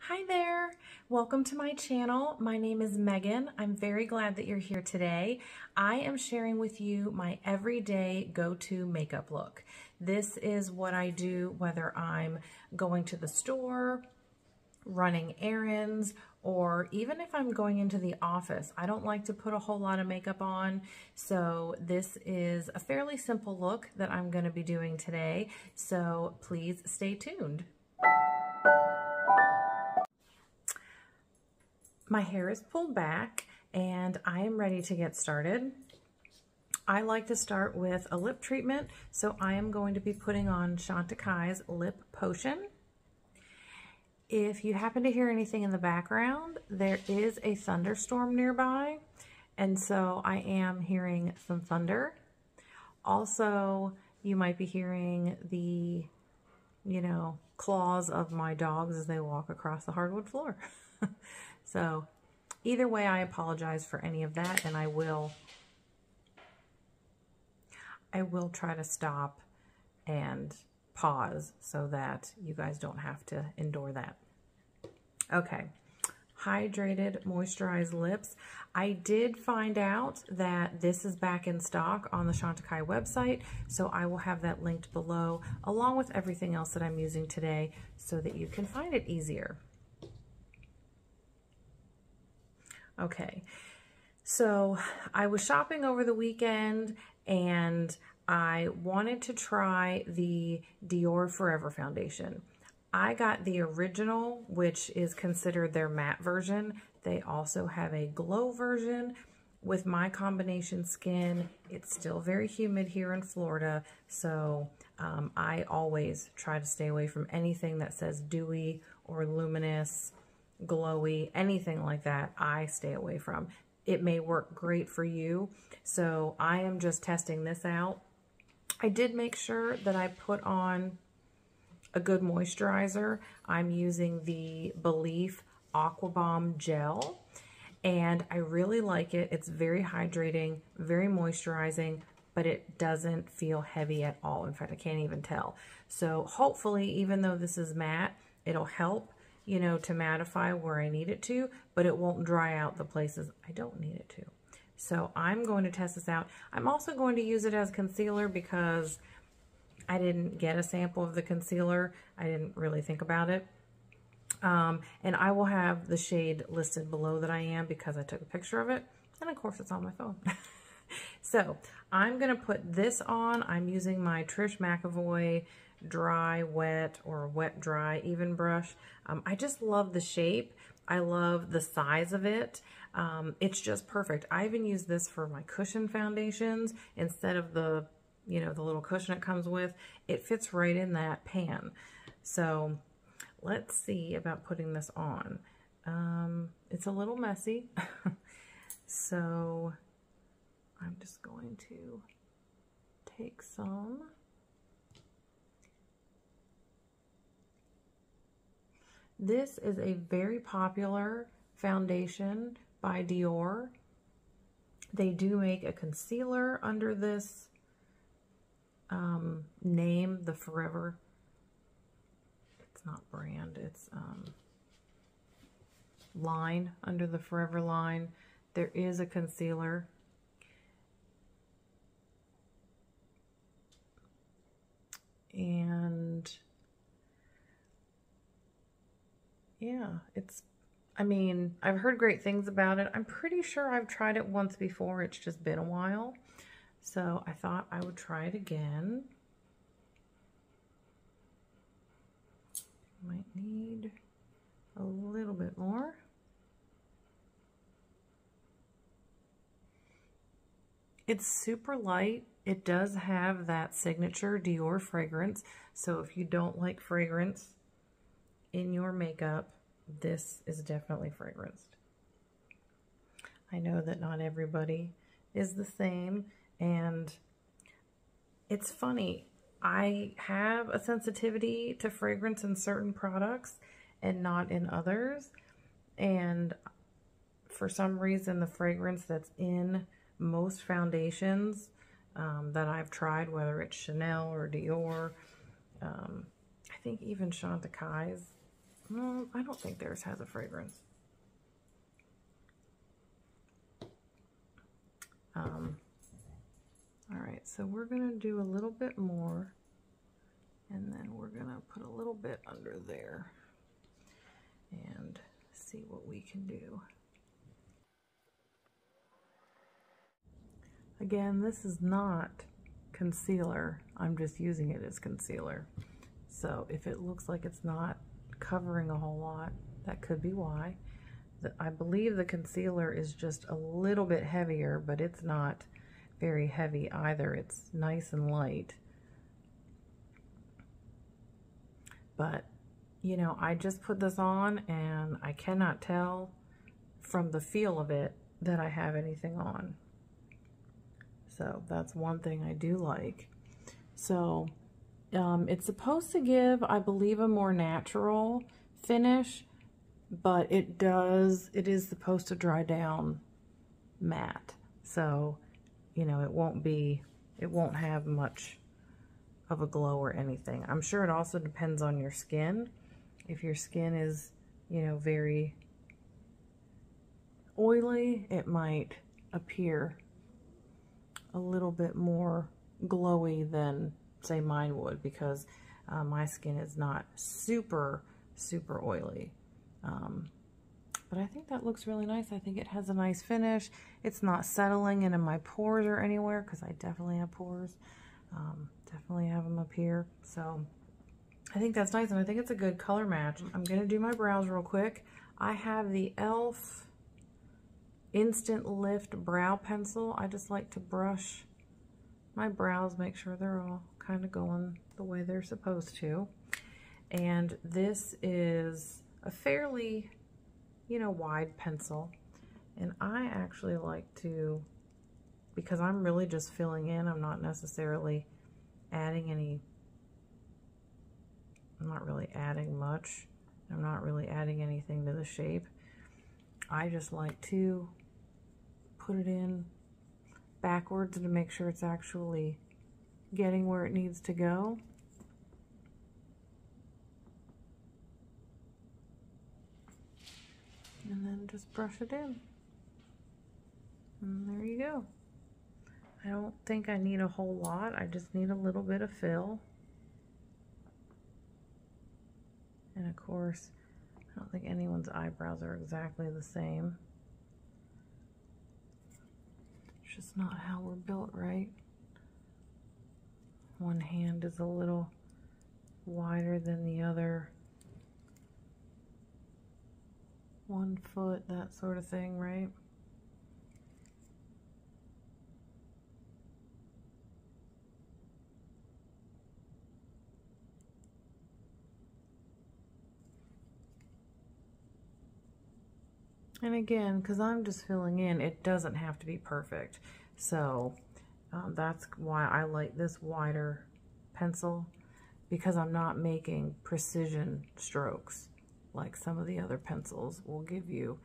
Hi there, welcome to my channel. My name is Megan. I'm very glad that you're here today. I am sharing with you my everyday go-to makeup look. This is what I do whether I'm going to the store, running errands, or even if I'm going into the office. I don't like to put a whole lot of makeup on, so this is a fairly simple look that I'm going to be doing today, so please stay tuned. My hair is pulled back and I am ready to get started. I like to start with a lip treatment, so I am going to be putting on Chantecaille's Lip Potion. If you happen to hear anything in the background, there is a thunderstorm nearby, and so I am hearing some thunder. Also, you might be hearing the, claws of my dogs as they walk across the hardwood floor. So either way, I apologize for any of that, and I will try to stop and pause so that you guys don't have to endure that. Okay, hydrated moisturized lips. I did find out that this is back in stock on the Chantecaille website, so I will have that linked below along with everything else that I'm using today so that you can find it easier. Okay, so I was shopping over the weekend and I wanted to try the Dior Forever foundation. I got the original, which is considered their matte version. They also have a glow version. With my combination skin, it's still very humid here in Florida, so I always try to stay away from anything that says dewy or luminous, glowy, anything like that. I stay away from. It may work great for you, so I am just testing this out. I did make sure that I put on a good moisturizer. I'm using the Belief Aqua Bomb Gel, and I really like it. It's very hydrating, very moisturizing, but it doesn't feel heavy at all. In fact, I can't even tell. So hopefully, even though this is matte, it'll help, to mattify where I need it to, but it won't dry out the places I don't need it to. So I'm going to test this out. I'm also going to use it as concealer because I didn't get a sample of the concealer. I didn't really think about it. And I will have the shade listed below that I am because I took a picture of it. And of course it's on my phone. So I'm going to put this on. I'm using my Trish McEvoy dry wet or wet dry even brush. I just love the shape. I love the size of it. It's just perfect. I even use this for my cushion foundations instead of the the little cushion it comes with. It fits right in that pan. So let's see about putting this on. It's a little messy. So I'm just going to take some. This is a very popular foundation by Dior. They do make a concealer under this name, the Forever. It's not brand, it's line, under the Forever line. There is a concealer. And yeah, I've heard great things about it. I'm pretty sure I've tried it once before. It's just been a while. So I thought I would try it again. Might need a little bit more. It's super light. It does have that signature Dior fragrance. So if you don't like fragrance in your makeup, this is definitely fragranced. I know that not everybody is the same, and it's funny. I have a sensitivity to fragrance in certain products and not in others, and for some reason the fragrance that's in most foundations that I've tried, whether it's Chanel or Dior, I think even Chantecaille's I don't think theirs has a fragrance. All right, so we're gonna do a little bit more, and then we're gonna put a little bit under there and see what we can do. Again, this is not concealer. I'm just using it as concealer. So if it looks like it's not covering a whole lot, that could be why. I believe the concealer is just a little bit heavier, but it's not very heavy either. It's nice and light. But, you know, I just put this on and I cannot tell from the feel of it that I have anything on. So that's one thing I do like. So it's supposed to give, I believe, a more natural finish, but it is supposed to dry down matte. So, you know, it won't have much of a glow or anything. I'm sure it also depends on your skin. If your skin is, you know, very oily, it might appear a little bit more glowy than, say, mine would, because my skin is not super oily. But I think that looks really nice. I think it has a nice finish. It's not settling in my pores or anywhere, because I definitely have pores. Definitely have them up here. So I think that's nice, and I think it's a good color match. I'm going to do my brows real quick. I have the E.L.F. Instant Lift Brow Pencil. I just like to brush my brows, make sure they're all kind of going the way they're supposed to. And this is a fairly, you know, wide pencil. And I actually like to, because I'm really just filling in, I'm not necessarily adding any, I'm not really adding much. I'm not really adding anything to the shape. I just like to put it in backwards to make sure it's actually getting where it needs to go. And then just brush it in. And there you go. I don't think I need a whole lot. I just need a little bit of fill. And of course, I don't think anyone's eyebrows are exactly the same. It's just not how we're built, right? One hand is a little wider than the other. 1 foot, that sort of thing, right? And again, because I'm just filling in, it doesn't have to be perfect. So that's why I like this wider pencil, because I'm not making precision strokes like some of the other pencils will give you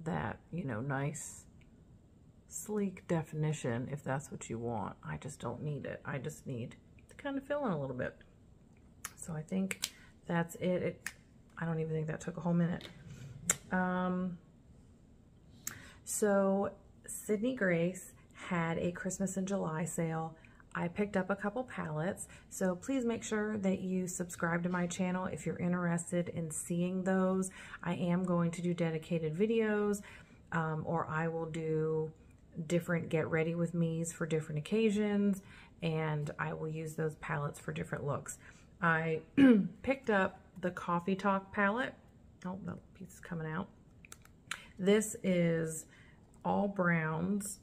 that, you know, nice, sleek definition if that's what you want. I just don't need it. I just need to kind of fill in a little bit. So I think that's it. I don't even think that took a whole minute. So Sydney Grace had a Christmas in July sale. I picked up a couple palettes, so please make sure that you subscribe to my channel if you're interested in seeing those. I am going to do dedicated videos, or I will do different get ready with me's for different occasions, and I will use those palettes for different looks. I picked up the Coffee Talk palette. Oh, the piece is coming out. This is all browns.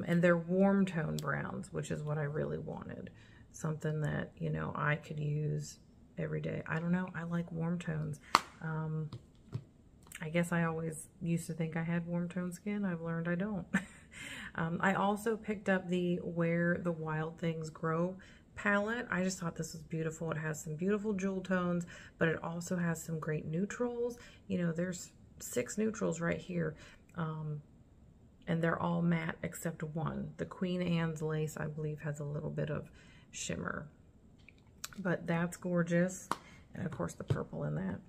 And they're warm tone browns, which is what I really wanted. Something that, you know, I could use every day. I don't know. I like warm tones. I guess I always used to think I had warm tone skin. I've learned I don't. I also picked up the Where the Wild Things Grow palette. I just thought this was beautiful. It has some beautiful jewel tones, but it also has some great neutrals. You know, there's 6 neutrals right here. And they're all matte except one. The Queen Anne's lace, I believe, has a little bit of shimmer. But that's gorgeous. And of course the purple in that.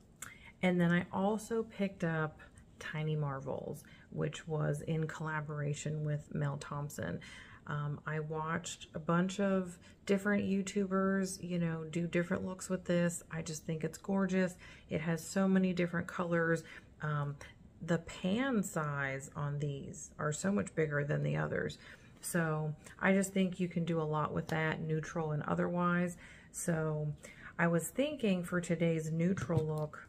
And then I also picked up Tiny Marvels, which was in collaboration with Mel Thompson. I watched a bunch of different YouTubers, you know, do different looks with this. I just think it's gorgeous. It has so many different colors. The pan size on these are so much bigger than the others. So I just think you can do a lot with that, neutral and otherwise. So I was thinking for today's neutral look,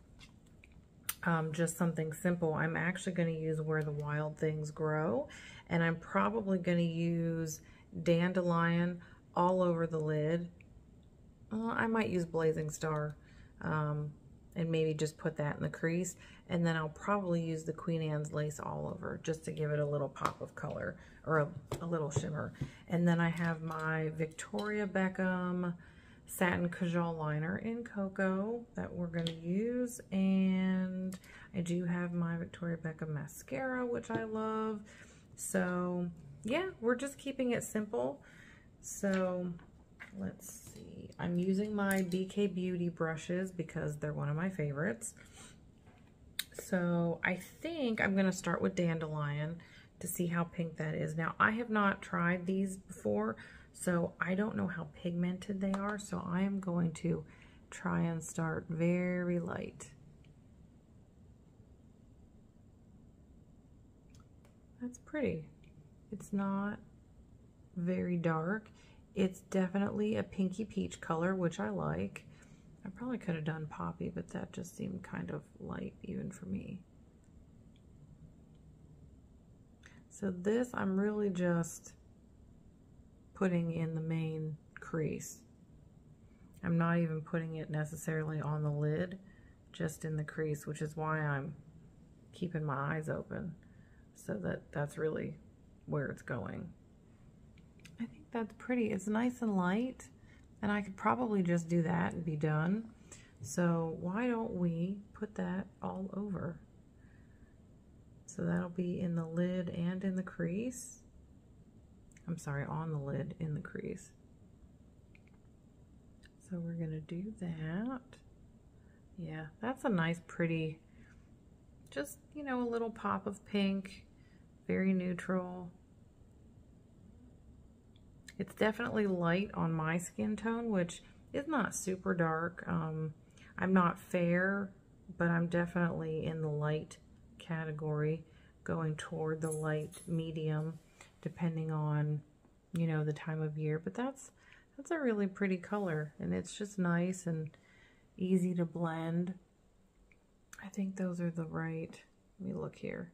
just something simple. I'm actually going to use Where the Wild Things Grow, and I'm probably going to use Dandelion all over the lid. I might use Blazing Star, and maybe just put that in the crease, and then I'll probably use the Queen Anne's lace all over just to give it a little pop of color, or a little shimmer. And then I have my Victoria Beckham Satin Kajal liner in Cocoa that we're going to use, and I do have my Victoria Beckham mascara, which I love. So yeah, we're just keeping it simple. So let's see, I'm using my BK Beauty brushes because they're one of my favorites. So I think I'm going to start with Dandelion to see how pink that is. Now, I have not tried these before, so I don't know how pigmented they are, so I am going to try and start very light. That's pretty. It's not very dark. It's definitely a pinky peach color, which I like. I probably could have done poppy, but that just seemed kind of light even for me. So this, I'm really just putting in the main crease. I'm not even putting it necessarily on the lid, just in the crease, which is why I'm keeping my eyes open, so that's really where it's going. I think that's pretty. It's nice and light, and I could probably just do that and be done. So why don't we put that all over? So that'll be in the lid and in the crease. I'm sorry, on the lid, in the crease. So we're gonna do that. Yeah, that's a nice, pretty, just, you know, a little pop of pink, very neutral. It's definitely light on my skin tone, which is not super dark. I'm not fair, but I'm definitely in the light category, going toward the light medium, depending on, you know, the time of year. But that's a really pretty color, and it's just nice and easy to blend. I think those are the right, let me look here.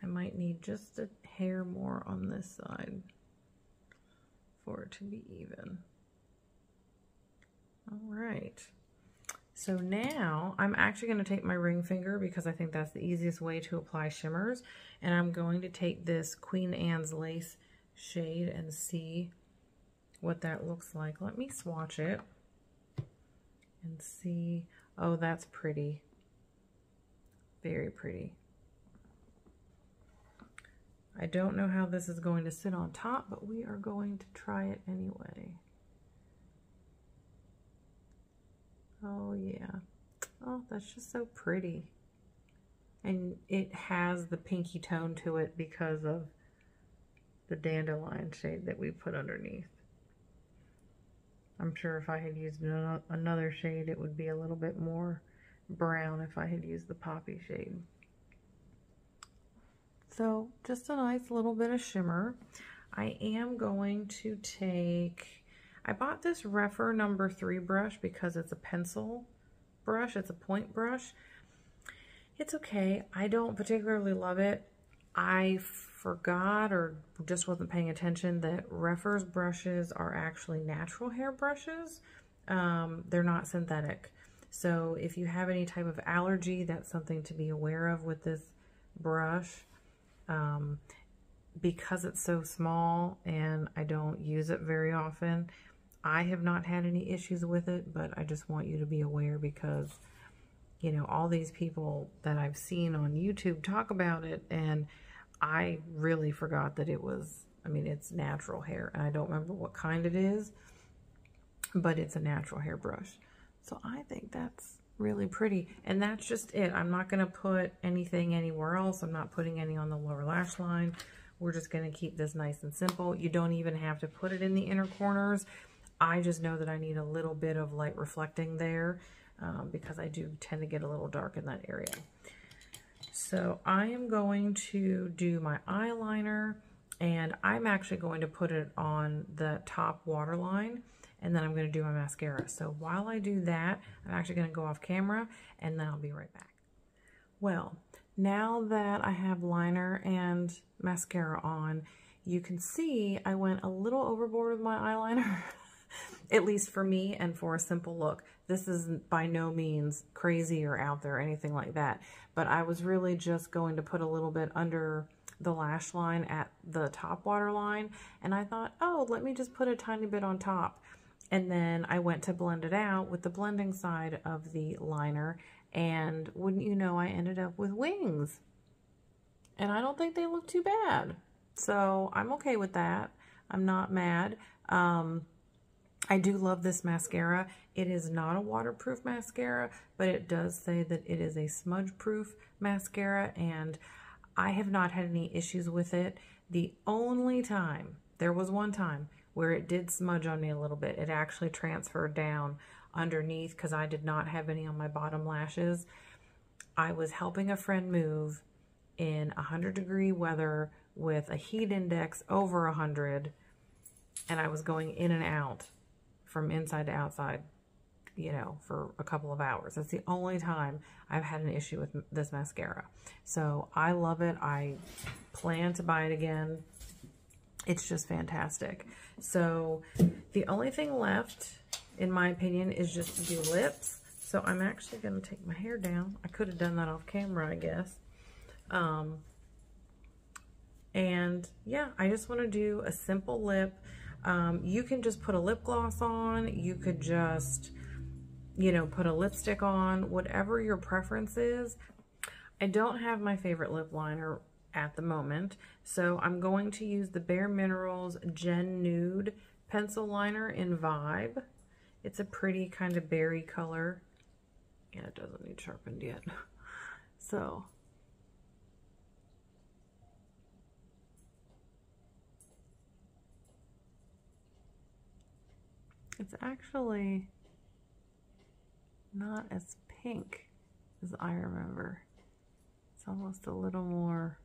I might need just a hair more on this side for it to be even. All right. So now I'm actually going to take my ring finger, because I think that's the easiest way to apply shimmers. And I'm going to take this Queen Anne's Lace shade and see what that looks like. Let me swatch it and see. Oh, that's pretty. Very pretty. I don't know how this is going to sit on top, but we are going to try it anyway. Oh yeah. Oh, that's just so pretty. And it has the pinky tone to it because of the dandelion shade that we put underneath. I'm sure if I had used another shade, it would be a little bit more brown if I had used the poppy shade. So just a nice little bit of shimmer. I am going to take, I bought this Refer number 3 brush because it's a pencil brush. It's a point brush. It's okay. I don't particularly love it. I forgot or just wasn't paying attention that Refer's brushes are actually natural hair brushes. They're not synthetic. So if you have any type of allergy, that's something to be aware of with this brush. Because it's so small and I don't use it very often, I have not had any issues with it, but I just want you to be aware, because, you know, all these people that I've seen on YouTube talk about it, and I really forgot that it was, I mean, it's natural hair, and I don't remember what kind it is, but it's a natural hair brush. So I think that's really pretty. And that's just it. I'm not going to put anything anywhere else. I'm not putting any on the lower lash line. We're just going to keep this nice and simple. You don't even have to put it in the inner corners. I just know that I need a little bit of light reflecting there because I do tend to get a little dark in that area. So I am going to do my eyeliner, and I'm actually going to put it on the top waterline, and then I'm going to do my mascara. So while I do that, I'm actually going to go off camera, and then I'll be right back. Well, now that I have liner and mascara on, you can see I went a little overboard with my eyeliner, at least for me and for a simple look. This is by no means crazy or out there or anything like that, but I was really just going to put a little bit under the lash line at the top waterline, and I thought, oh, let me just put a tiny bit on top. And then I went to blend it out with the blending side of the liner, and wouldn't you know, I ended up with wings. And I don't think they look too bad. So I'm okay with that. I'm not mad. I do love this mascara. It is not a waterproof mascara, but it does say that it is a smudge-proof mascara, and I have not had any issues with it. The only time, there was one time where it did smudge on me a little bit. It actually transferred down underneath because I did not have any on my bottom lashes. I was helping a friend move in 100-degree weather with a heat index over 100, and I was going in and out from inside to outside, you know, for a couple of hours. That's the only time I've had an issue with this mascara. So I love it. I plan to buy it again. It's just fantastic. So the only thing left, in my opinion, is just to do lips. So I'm actually going to take my hair down. I could have done that off camera, I guess. And yeah, I just want to do a simple lip. You can just put a lip gloss on. You could just, you know, put a lipstick on, whatever your preference is. I don't have my favorite lip liner at the moment, so I'm going to use the Bareminerals Gen Nude pencil liner in Vibe. It's a pretty kind of berry color. Yeah, it doesn't need sharpened yet. So it's actually not as pink as I remember. It's almost a little more,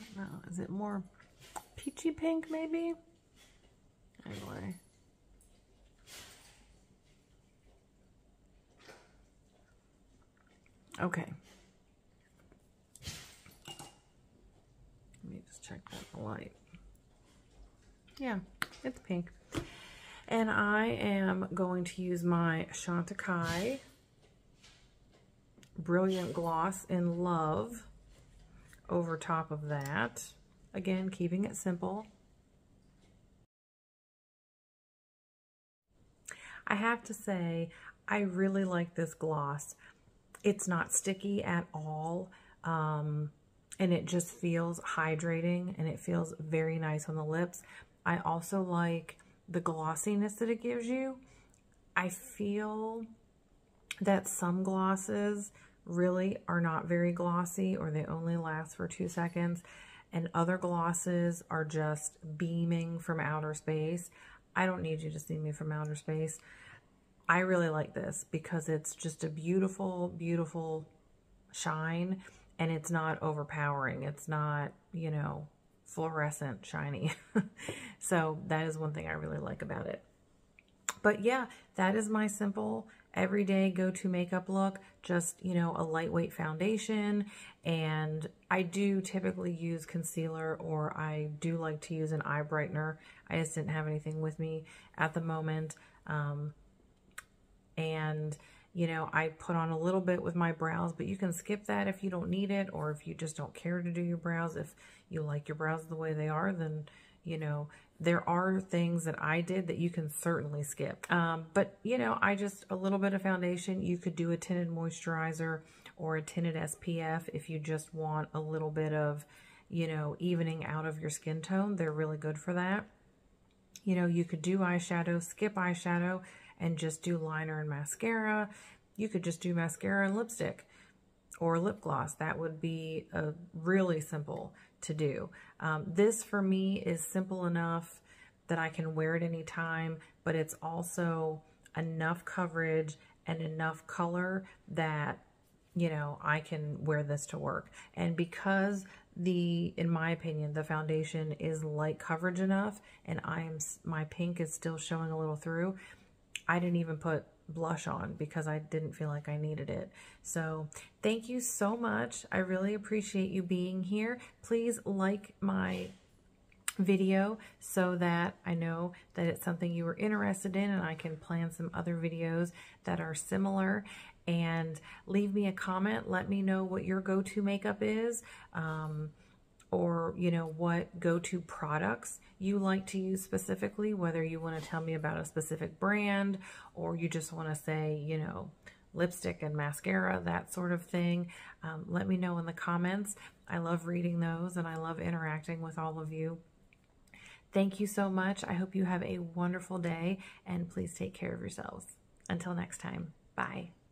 I don't know, is it more peachy pink maybe? Anyway. Okay. Let me just check that in the light. Yeah, it's pink. And I am going to use my Chantecaille Brilliant Gloss in Love over top of that. Again, keeping it simple. I have to say, I really like this gloss. It's not sticky at all, and it just feels hydrating, and it feels very nice on the lips. I also like the glossiness that it gives you. I feel that some glosses really are not very glossy, or they only last for 2 seconds, and other glosses are just beaming from outer space. I don't need you to see me from outer space. I really like this because it's just a beautiful, beautiful shine, and it's not overpowering. It's not, you know, fluorescent shiny. So that is one thing I really like about it. But yeah, that is my simple everyday go-to makeup look. Just, you know, a lightweight foundation, and I do typically use concealer, or I do like to use an eye brightener. I just didn't have anything with me at the moment. And you know, I put on a little bit with my brows, but you can skip that if you don't need it, or if you just don't care to do your brows. If you like your brows the way they are, then, you know, there are things that I did that you can certainly skip. But, you know, a little bit of foundation. You could do a tinted moisturizer or a tinted SPF if you just want a little bit of, you know, evening out of your skin tone. They're really good for that. You know, you could do eyeshadow, skip eyeshadow, and just do liner and mascara. You could just do mascara and lipstick or lip gloss. That would be really simple to do. This for me is simple enough that I can wear it anytime, but it's also enough coverage and enough color that, you know, I can wear this to work. And because in my opinion, the foundation is light coverage enough, and my pink is still showing a little through, I didn't even put blush on because I didn't feel like I needed it. So thank you so much. I really appreciate you being here. Please like my video so that I know that it's something you were interested in, and I can plan some other videos that are similar. And leave me a comment. Let me know what your go-to makeup is, or, you know, what go-to products you like to use specifically, whether you want to tell me about a specific brand or you just want to say, you know, lipstick and mascara, that sort of thing. Let me know in the comments. I love reading those and I love interacting with all of you. Thank you so much. I hope you have a wonderful day, and please take care of yourselves. Until next time, bye.